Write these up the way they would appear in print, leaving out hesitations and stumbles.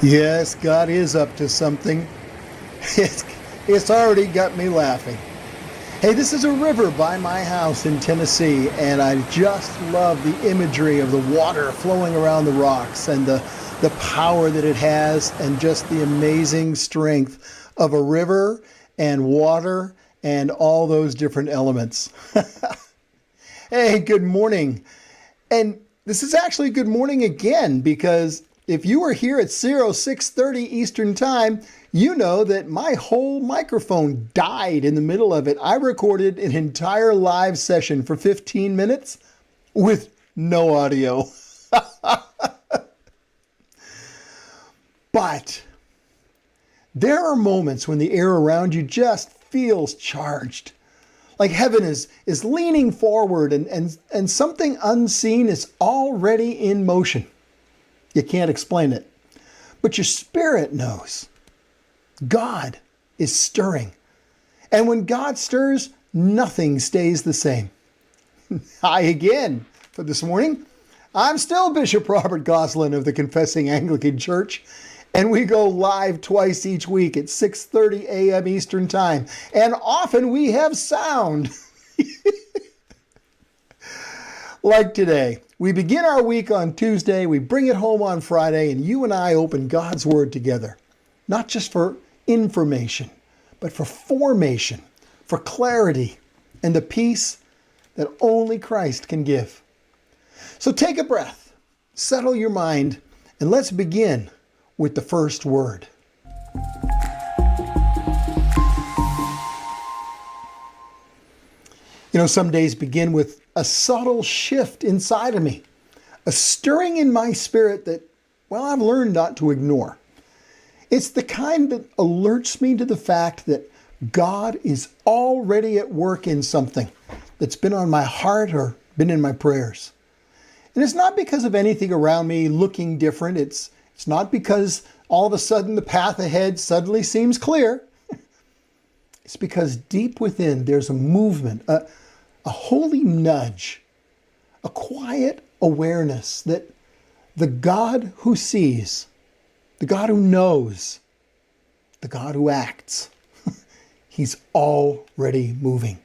Yes, God is up to something. It's already got me laughing. Hey, this is a river by my house in Tennessee, and I just love the imagery of the water flowing around the rocks and the power that it has, and just the amazing strength of a river and water and all those different elements. Hey, good morning. And this is actually good morning again, because if you were here at 06:30 Eastern Time, you know that my whole microphone died in the middle of it. I recorded an entire live session for 15 minutes with no audio. But there are moments when the air around you just feels charged. Like heaven is leaning forward, and something unseen is already in motion. You can't explain it, but your spirit knows. God is stirring. And when God stirs, nothing stays the same. Hi again for this morning. I'm still Bishop Robert Gosselin of the Confessing Anglican Church, and we go live twice each week at 6:30 a.m. Eastern Time. And often we have sound. Like today. We begin our week on Tuesday, we bring it home on Friday, and you and I open God's Word together. Not just for information, but for formation, for clarity, and the peace that only Christ can give. So take a breath, settle your mind, and let's begin with the first word. You know, some days begin with a subtle shift inside of me, a stirring in my spirit that, well, I've learned not to ignore. It's the kind that alerts me to the fact that God is already at work in something that's been on my heart or been in my prayers. And it's not because of anything around me looking different. It's not because all of a sudden the path ahead suddenly seems clear. It's because deep within there's a movement, a holy nudge, a quiet awareness that the God who sees, the God who knows, the God who acts, he's already moving.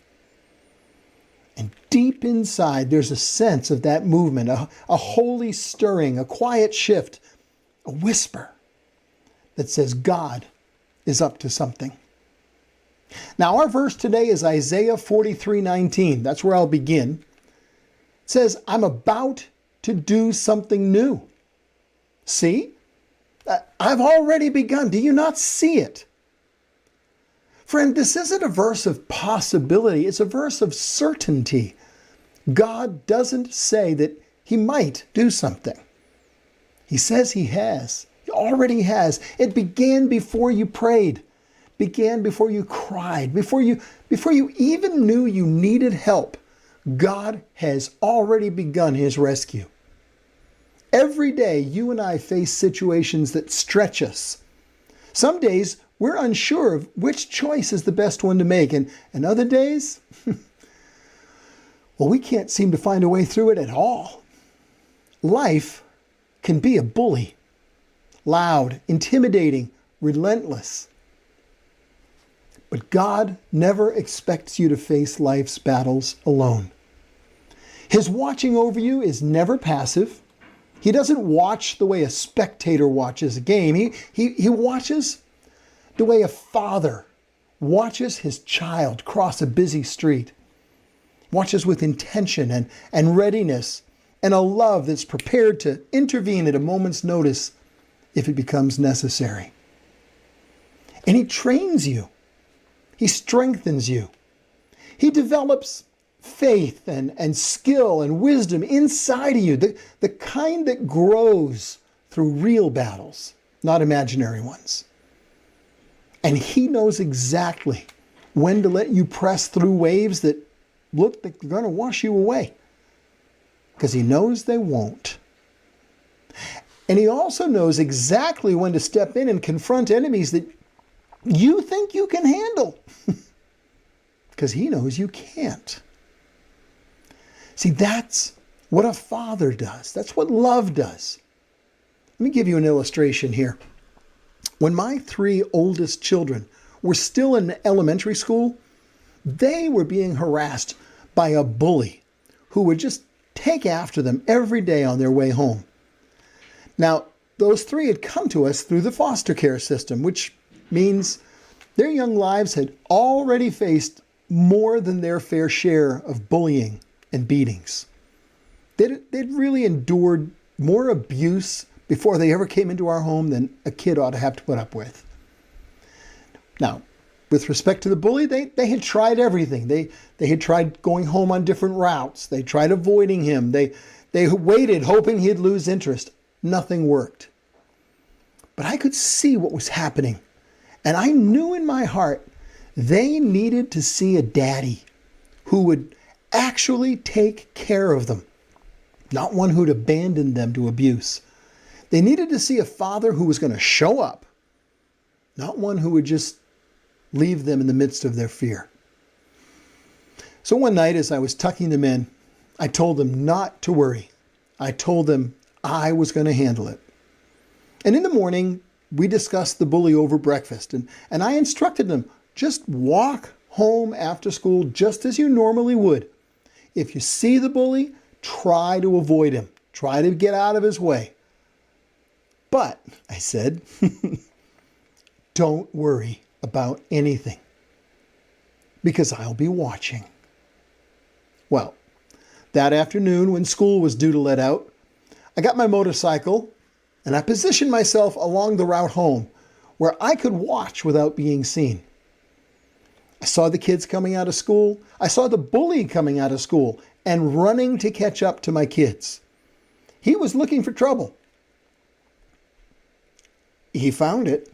And deep inside, there's a sense of that movement, a holy stirring, a quiet shift, a whisper that says God is up to something. Now, our verse today is Isaiah 43:19. That's where I'll begin. It says, I'm about to do something new. See? I've already begun. Do you not see it? Friend, this isn't a verse of possibility. It's a verse of certainty. God doesn't say that he might do something. He says he has. He already has. It began before you prayed. Began before you cried, before you even knew you needed help. God has already begun his rescue. Every day you and I face situations that stretch us. Some days we're unsure of which choice is the best one to make, and other days, well, we can't seem to find a way through it at all. Life can be a bully, loud, intimidating, relentless. But God never expects you to face life's battles alone. His watching over you is never passive. He doesn't watch the way a spectator watches a game. He watches the way a father watches his child cross a busy street. Watches with intention and readiness and a love that's prepared to intervene at a moment's notice if it becomes necessary. And he trains you. He strengthens you. He develops faith and skill and wisdom inside of you, the kind that grows through real battles, not imaginary ones. And he knows exactly when to let you press through waves that look like they're going to wash you away. because he knows they won't. And he also knows exactly when to step in and confront enemies that you think you can handle, because he knows you can't. See, that's what a father does. That's what love does. Let me give you an illustration here. When my 3 oldest children were still in elementary school, they were being harassed by a bully who would just take after them every day on their way home. Now, those 3 had come to us through the foster care system, which means their young lives had already faced more than their fair share of bullying and beatings. They'd really endured more abuse before they ever came into our home than a kid ought to have to put up with. Now, with respect to the bully, they had tried everything. They had tried going home on different routes. They tried avoiding him. They waited, hoping he'd lose interest. Nothing worked. But I could see what was happening. And I knew in my heart they needed to see a daddy who would actually take care of them, not one who'd abandon them to abuse. They needed to see a father who was going to show up, not one who would just leave them in the midst of their fear. So one night as I was tucking them in, I told them not to worry. I told them I was going to handle it. And in the morning, we discussed the bully over breakfast, and I instructed them, just walk home after school just as you normally would. If you see the bully, try to avoid him. Try to get out of his way. But, I said, don't worry about anything, because I'll be watching. Well, that afternoon when school was due to let out, I got my motorcycle and I positioned myself along the route home where I could watch without being seen. I saw the kids coming out of school. I saw the bully coming out of school and running to catch up to my kids. He was looking for trouble. He found it.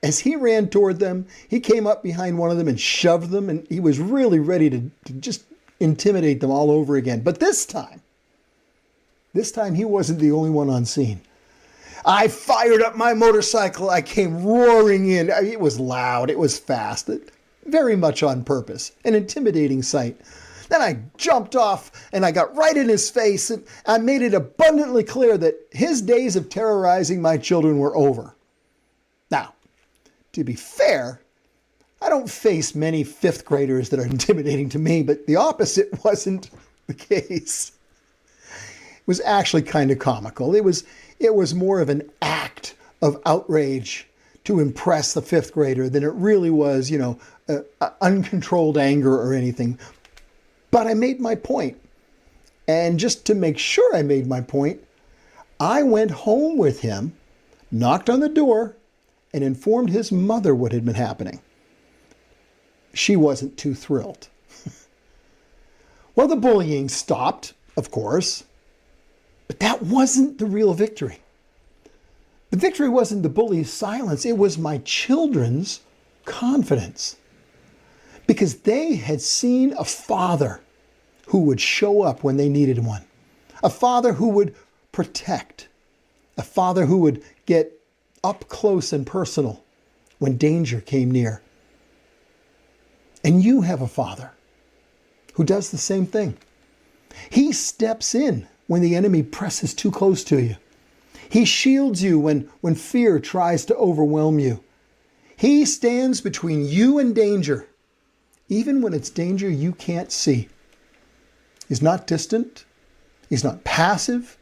As he ran toward them, he came up behind one of them and shoved them, and he was really ready to just intimidate them all over again. But this time he wasn't the only one on scene. I fired up my motorcycle. I came roaring in. It was loud. It was fast. Very much on purpose. An intimidating sight. Then I jumped off and I got right in his face, and I made it abundantly clear that his days of terrorizing my children were over. Now, to be fair, I don't face many 5th graders that are intimidating to me, but the opposite wasn't the case. It was actually kind of comical. It was more of an act of outrage to impress the 5th grader than it really was, uncontrolled anger or anything. But I made my point. And just to make sure I made my point, I went home with him, knocked on the door, and informed his mother what had been happening. She wasn't too thrilled. Well, the bullying stopped, of course, but that wasn't the real victory. The victory wasn't the bully's silence, it was my children's confidence. Because they had seen a father who would show up when they needed one. A father who would protect. A father who would get up close and personal when danger came near. And you have a father who does the same thing. He steps in when the enemy presses too close to you. He shields you when fear tries to overwhelm you. He stands between you and danger, even when it's danger you can't see. He's not distant. He's not passive.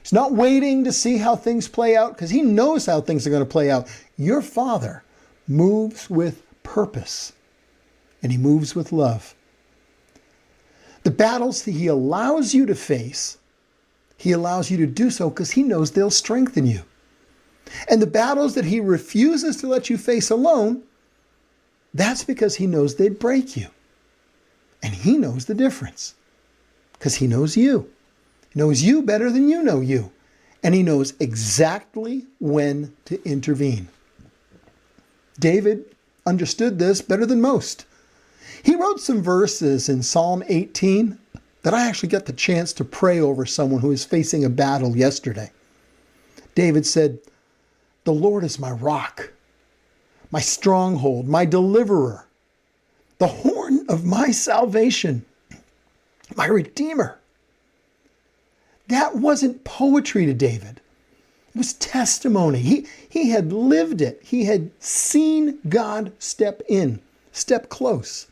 He's not waiting to see how things play out, because he knows how things are going to play out. Your Father moves with purpose, and he moves with love. The battles that he allows you to face, he allows you to do so because he knows they'll strengthen you. And the battles that he refuses to let you face alone, that's because he knows they'd break you. And he knows the difference because he knows you. He knows you better than you know you. And he knows exactly when to intervene. David understood this better than most. He wrote some verses in Psalm 18 that I actually got the chance to pray over someone who was facing a battle yesterday. David said, "The Lord is my rock, my stronghold, my deliverer, the horn of my salvation, my redeemer." That wasn't poetry to David. It was testimony. He had lived it. He had seen God step in, step close.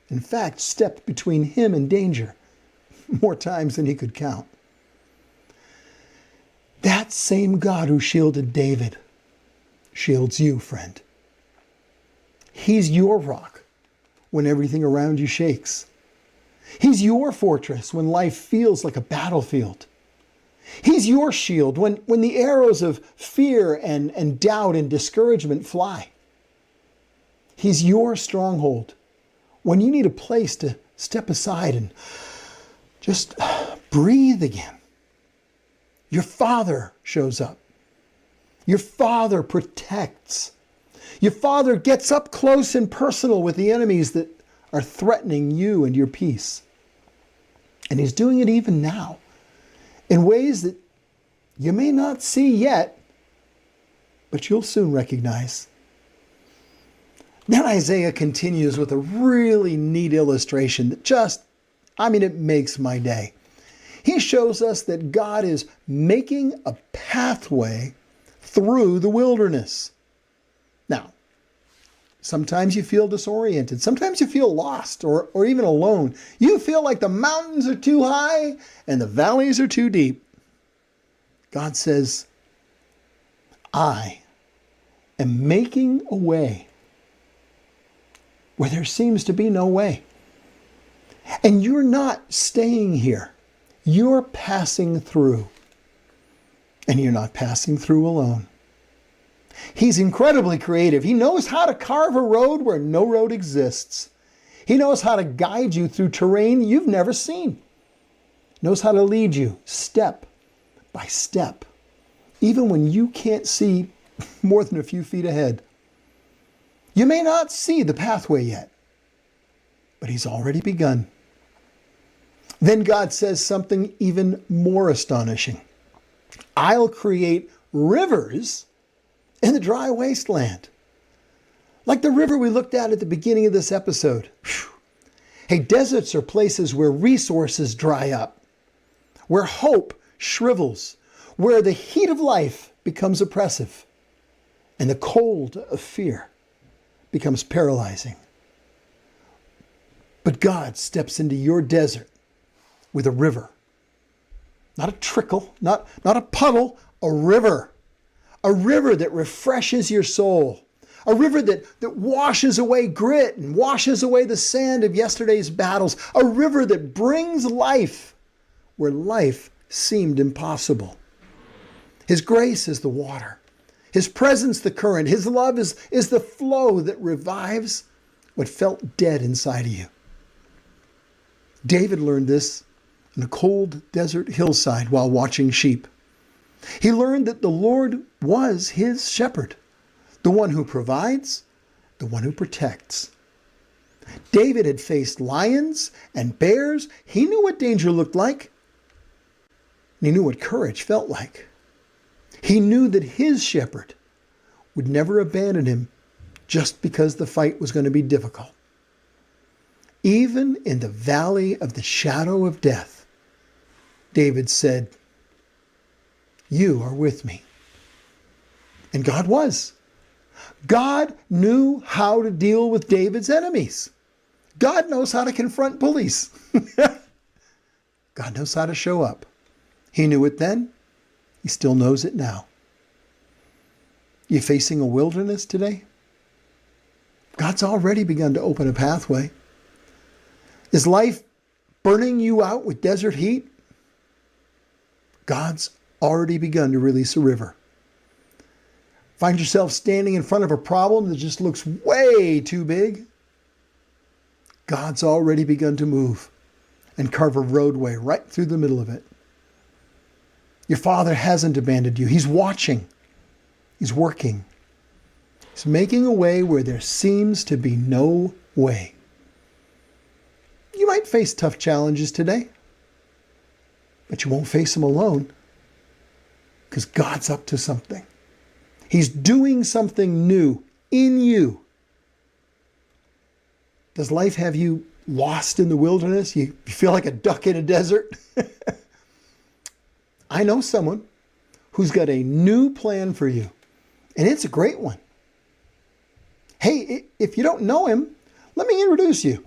In fact, stepped between him and danger more times than he could count. That same God who shielded David shields you, friend. He's your rock when everything around you shakes. He's your fortress when life feels like a battlefield. He's your shield when the arrows of fear and doubt and discouragement fly. He's your stronghold when you need a place to step aside and just breathe again. Your Father shows up. Your Father protects. Your Father gets up close and personal with the enemies that are threatening you and your peace. And He's doing it even now in ways that you may not see yet, but you'll soon recognize. Then Isaiah continues with a really neat illustration that it makes my day. He shows us that God is making a pathway through the wilderness. Now, sometimes you feel disoriented. Sometimes you feel lost or even alone. You feel like the mountains are too high and the valleys are too deep. God says, I am making a way where there seems to be no way. And you're not staying here. You're passing through. And you're not passing through alone. He's incredibly creative. He knows how to carve a road where no road exists. He knows how to guide you through terrain you've never seen. Knows how to lead you step by step, even when you can't see more than a few feet ahead. You may not see the pathway yet, but He's already begun. Then God says something even more astonishing. I'll create rivers in the dry wasteland. Like the river we looked at the beginning of this episode. Whew. Hey, deserts are places where resources dry up, where hope shrivels, where the heat of life becomes oppressive, and the cold of fear becomes paralyzing. But God steps into your desert with a river. Not a trickle, not a puddle, a river. A river that refreshes your soul. A river that washes away grit and washes away the sand of yesterday's battles. A river that brings life where life seemed impossible. His grace is the water. His presence the current. His love is the flow that revives what felt dead inside of you. David learned this on a cold desert hillside while watching sheep. He learned that the Lord was his shepherd, the one who provides, the one who protects. David had faced lions and bears. He knew what danger looked like. And he knew what courage felt like. He knew that his shepherd would never abandon him just because the fight was going to be difficult. Even in the valley of the shadow of death, David said, "You are with me." And God was. God knew how to deal with David's enemies. God knows how to confront bullies. God knows how to show up. He knew it then. He still knows it now. You facing a wilderness today? God's already begun to open a pathway. Is life burning you out with desert heat? God's already begun to release a river. Find yourself standing in front of a problem that just looks way too big? God's already begun to move and carve a roadway right through the middle of it. Your Father hasn't abandoned you. He's watching. He's working. He's making a way where there seems to be no way. You might face tough challenges today, but you won't face them alone because God's up to something. He's doing something new in you. Does life have you lost in the wilderness? You feel like a duck in a desert? I know someone who's got a new plan for you, and it's a great one. Hey, if you don't know him, let me introduce you.